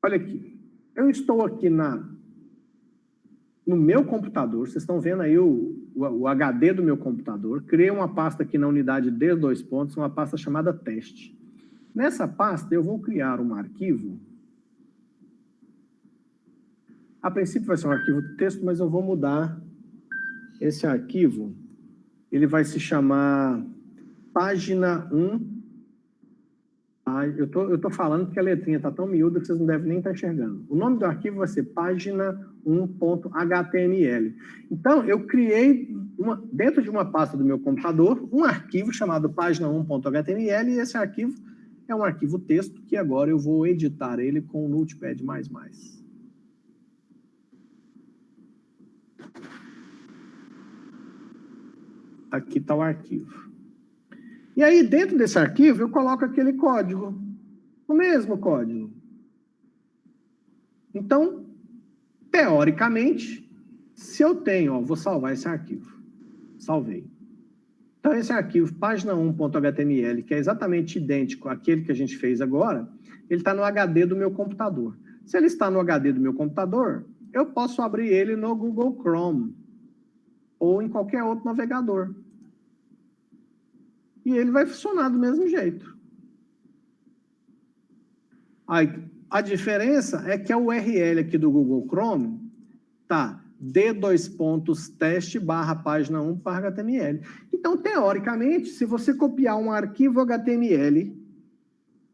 Olha aqui. Eu estou aqui no meu computador, vocês estão vendo aí o HD do meu computador, criei uma pasta aqui na unidade D2 pontos, uma pasta chamada teste. Nessa pasta, eu vou criar um arquivo. A princípio vai ser um arquivo de texto, mas eu vou mudar esse arquivo. Ele vai se chamar página 1. Eu tô falando porque a letrinha está tão miúda que vocês não devem nem estar enxergando. O nome do arquivo vai ser página 1.html. Então, eu criei, dentro de uma pasta do meu computador, um arquivo chamado página 1.html, e esse arquivo é um arquivo texto que agora eu vou editar ele com o Notepad++. Aqui está o arquivo. E aí, dentro desse arquivo, eu coloco aquele código. O mesmo código. Então, teoricamente, se eu tenho, vou salvar esse arquivo. Salvei. Então, esse arquivo, página 1.html, que é exatamente idêntico àquele que a gente fez agora, ele está no HD do meu computador. Se ele está no HD do meu computador, eu posso abrir ele no Google Chrome ou em qualquer outro navegador. E ele vai funcionar do mesmo jeito. A diferença é que a URL aqui do Google Chrome tá d:/teste/página1.html. Então, teoricamente, se você copiar um arquivo HTML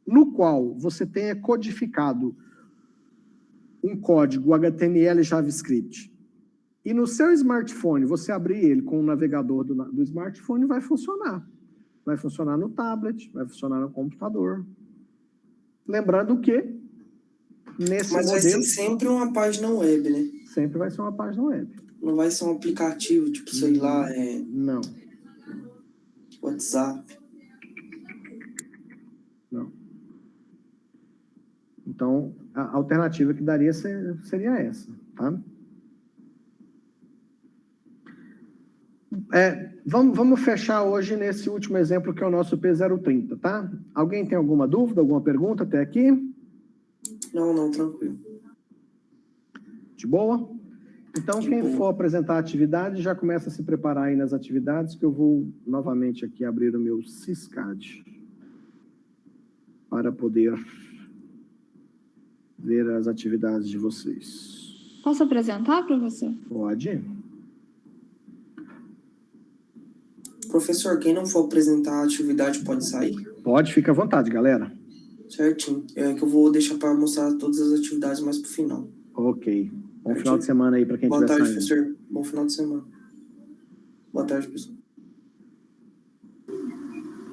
no qual você tenha codificado um código HTML JavaScript e no seu smartphone você abrir ele com o navegador do smartphone, vai funcionar. Vai funcionar no tablet, vai funcionar no computador. Lembrando que, nesse Mas modelo... vai ser sempre uma página web, né? Sempre vai ser uma página web. Não vai ser um aplicativo, tipo, sei lá, Não. WhatsApp. Não. Então, a alternativa que daria seria essa, tá? Vamos fechar hoje nesse último exemplo, que é o nosso P030, tá? Alguém tem alguma dúvida, alguma pergunta até aqui? Não, tranquilo. De boa? Então, quem for apresentar a atividade, já começa a se preparar aí nas atividades, que eu vou novamente aqui abrir o meu Syscad para poder ver as atividades de vocês. Posso apresentar, professor? Pode. Professor, quem não for apresentar a atividade pode sair? Pode, fica à vontade, galera. Certinho. É que eu vou deixar para mostrar todas as atividades mais pro final. Ok. Bom final de semana aí para quem estiver saindo. Boa saindo. tarde, professor. Bom final de semana. Boa tarde, professor.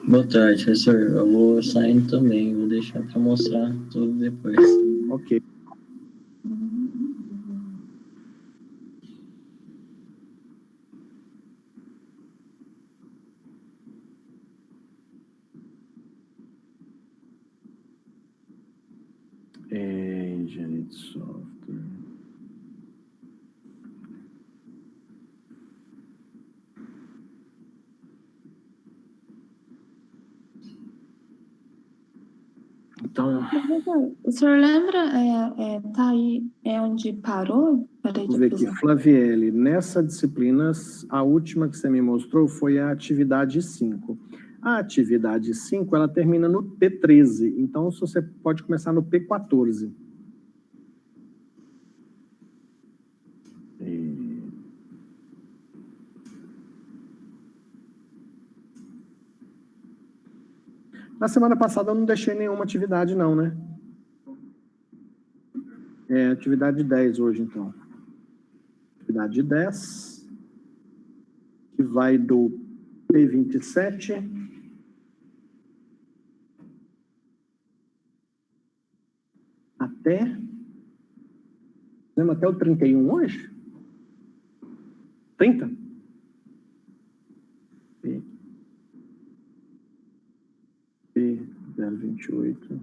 Boa tarde, professor. Eu vou saindo também, vou deixar para mostrar tudo depois. Ok. Engenharia de software. Então, Professor, o senhor lembra, tá aí, onde parou? Peraí, vamos ver aqui, Flaviele, nessa disciplina, a última que você me mostrou foi a atividade 5. A atividade 5, ela termina no P13, então você pode começar no P14. Na semana passada eu não deixei nenhuma atividade não, né? Atividade 10 hoje, então. Atividade 10, que vai do P27 até o 31 hoje? 30? P028,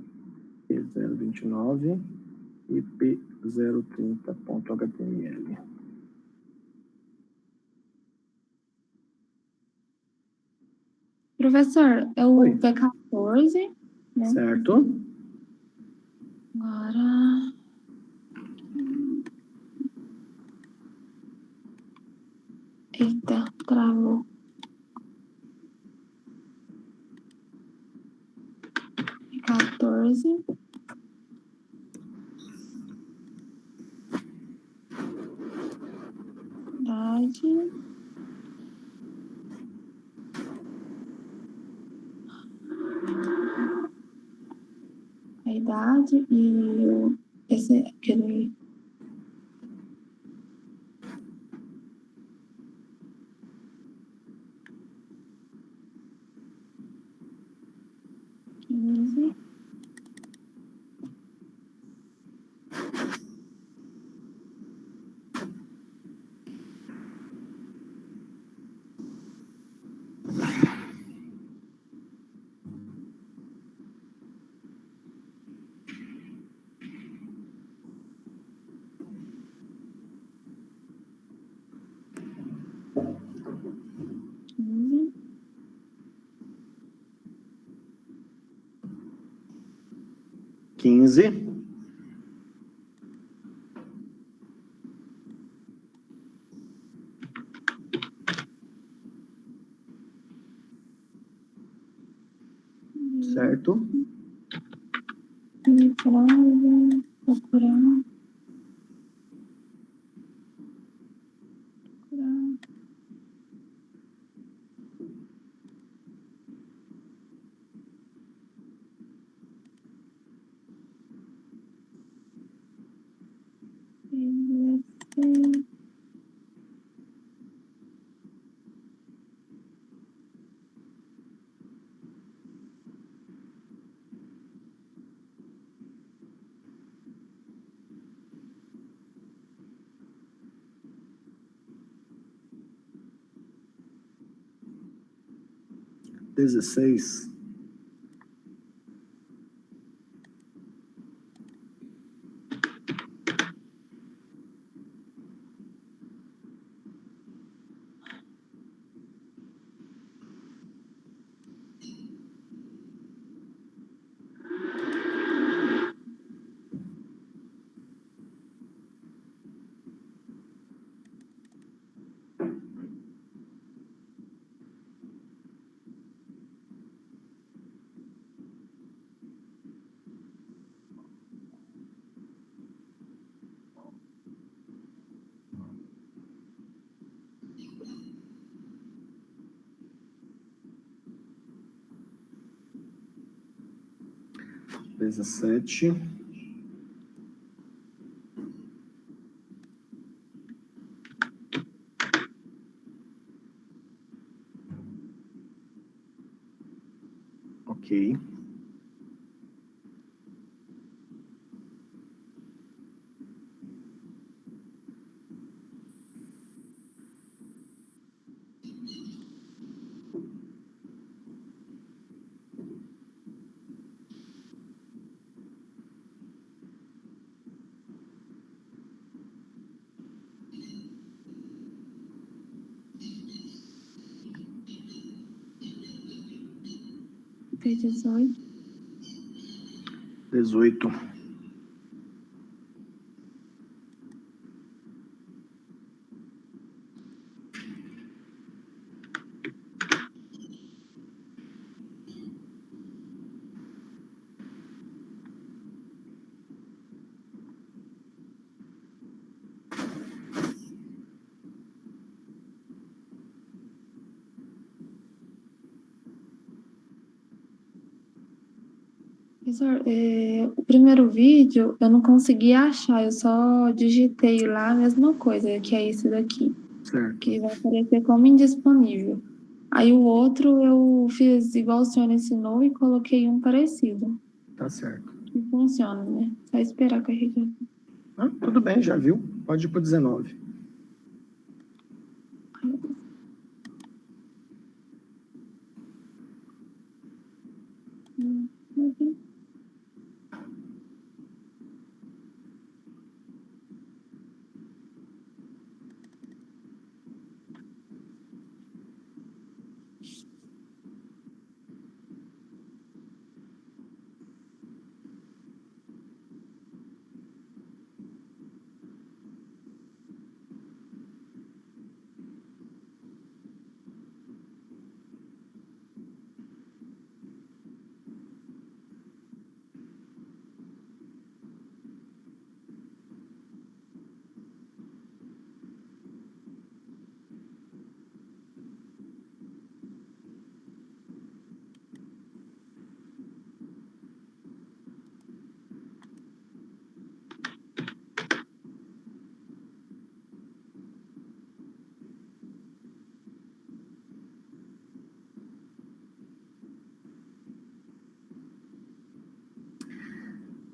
P029 e P030.html. Professor, é o Oi. P14, né? Certo? Agora... Eita, travou. 14. Idade. A idade esse, aquele. Quinze. Quinze. 15. Certo? Procurar. Dezesseis. Dezessete. Ok. Fez 18. 18. Professor, o primeiro vídeo eu não consegui achar, eu só digitei lá a mesma coisa, que é esse daqui, Certo. que vai aparecer como indisponível. Aí o outro eu fiz igual o senhor ensinou e coloquei um parecido, Tá certo. que funciona, né? Só esperar carregar. Ah, tudo bem, já viu? Pode ir pro 19.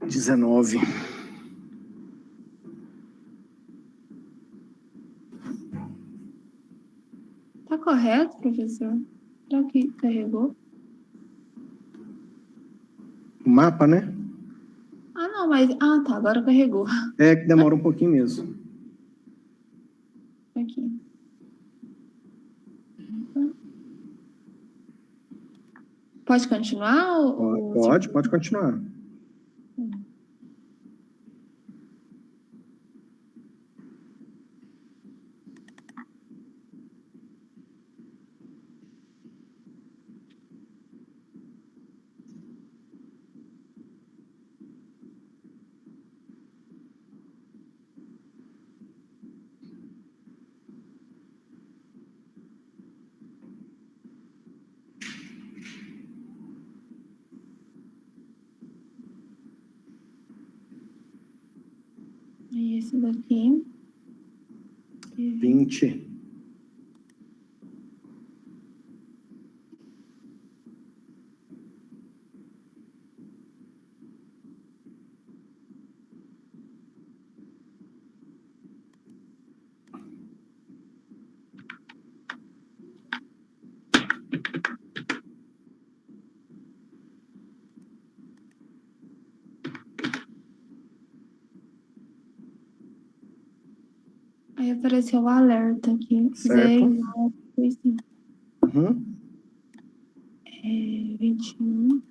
19. Tá correto, professor? Será que carregou? O mapa, né? Ah, não, mas... Ah, tá, agora carregou. É que demora um pouquinho mesmo. Aqui. Pode continuar? Pode continuar. E esse daqui. 20. Aí apareceu o alerta aqui. Certo. 0935. Uhum. 21.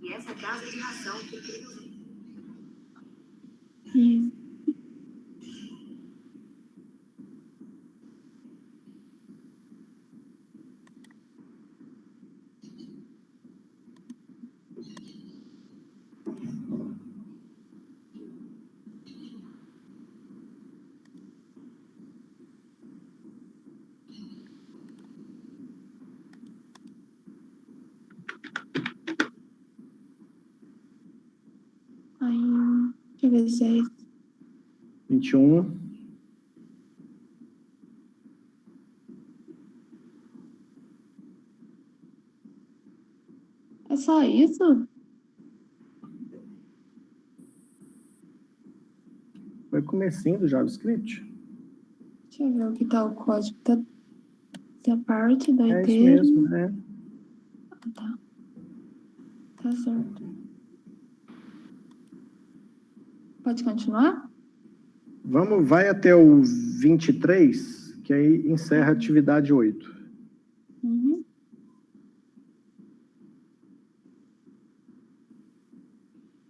E essa casa de ração que Isso. Aí, deixa eu ver se é isso. 21. É só isso? Foi o comecinho do JavaScript. Deixa eu ver o que tá o código. Tá essa parte da É isso inteira. mesmo, né? Ah, tá. Tá certo. Pode continuar? Vai até o 23, que aí encerra a atividade 8. Uhum.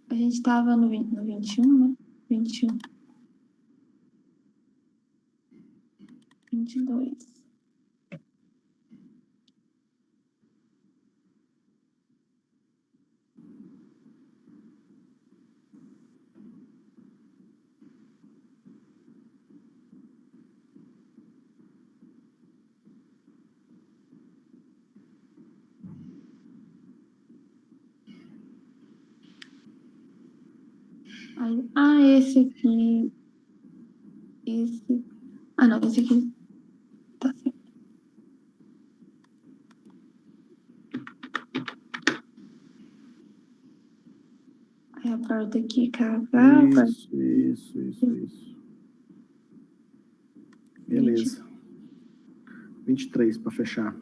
A gente estava no 21, né? 21. 22. Aí, esse aqui. Esse. Ah, não, esse aqui tá certo. Aí aperta aqui, cavar. Isso. Beleza. 23 para fechar.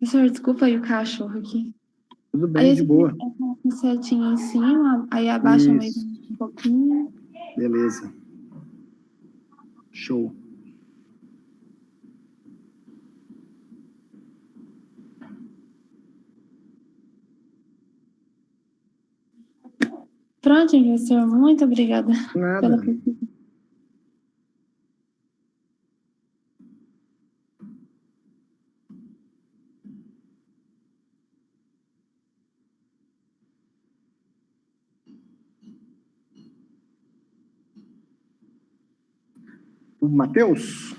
Professor, desculpa aí o cachorro aqui. Tudo Aí bem, de esse boa. com setinha em cima, aí abaixa mais Isso. um pouquinho. Beleza. Show. Pronto, professor, muito obrigada Nada. pela pesquisa. O Matheus?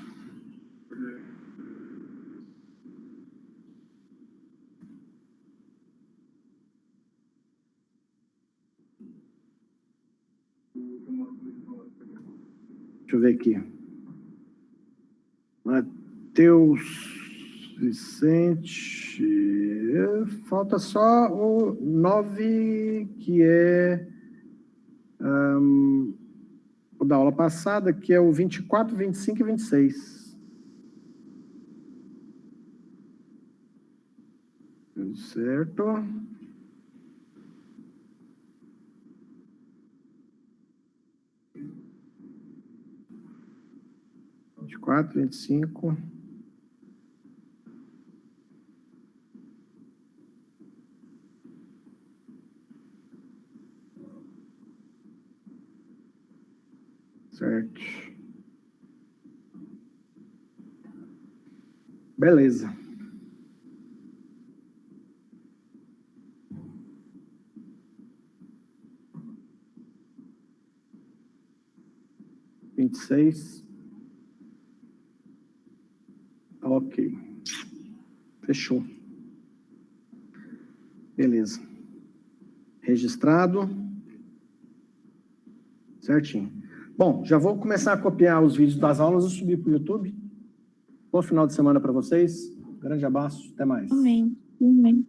Deixa eu ver aqui. Matheus Vicente. Falta só o 9, que é o da aula passada, que é o 24, 25 e 26. Tudo certo. Quatro, 25. Certo. Beleza. Vinte e seis. Ok. Fechou. Beleza. Registrado. Certinho. Bom, já vou começar a copiar os vídeos das aulas e subir para o YouTube. Bom final de semana para vocês. Grande abraço. Até mais. Amém. Amém.